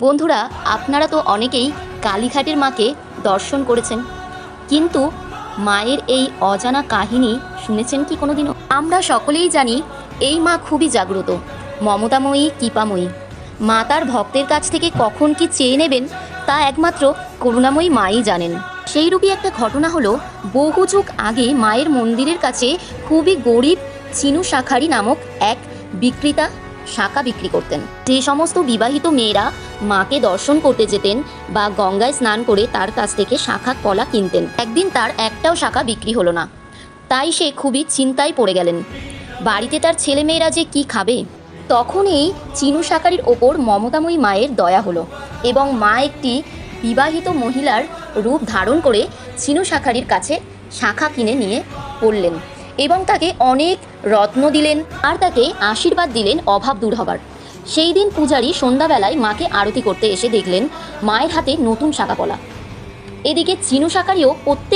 বন্ধুরা, আপনারা তো অনেকেই কালীঘাটের মাকে দর্শন করেছেন, কিন্তু মায়ের এই অজানা কাহিনী শুনেছেন কি কোনোদিনও? আমরা সকলেই জানি এই মা খুবই জাগ্রত, মমতাময়ী, কৃপাময়ী। মা তার ভক্তের কাছ থেকে কখন কি চেয়ে নেবেন তা একমাত্র করুণাময়ী মাই জানেন। সেইরূপই একটা ঘটনা হলো, বহু যুগ আগে মায়ের মন্দিরের কাছে খুবই গরিব চিনু শাঁখারি নামক এক বিক্রেতা শাঁখা বিক্রি করতেন। যে সমস্ত বিবাহিত মেয়েরা মাকে দর্শন করতে যেতেন বা গঙ্গায় স্নান করে তার কাছ থেকে শাঁখা কলা কিনতেন, একদিন তার একটাও শাঁখা বিক্রি হলো না। তাই সে খুবই চিন্তায় পড়ে গেলেন, বাড়িতে তার ছেলেমেয়েরা যে কি খাবে। তখন এই চিনু শাঁখারির ওপর মমতাময়ী মায়ের দয়া হলো এবং মা একটি বিবাহিত মহিলার রূপ ধারণ করে চিনু শাঁখারির কাছে শাঁখা কিনে নিয়ে পড়লেন এবং তাকে অনেক রত্ন দিলেন আর তাকে আশীর্বাদ দিলেন অভাব দূর হবার। সেই দিন পূজারী সন্ধ্যাবেলায় মাকে আরতি করতে এসে দেখলেন মায়ের হাতে নতুন শাঁখা পলা। এদিকে চিনু শাঁখারিও প্রত্যেক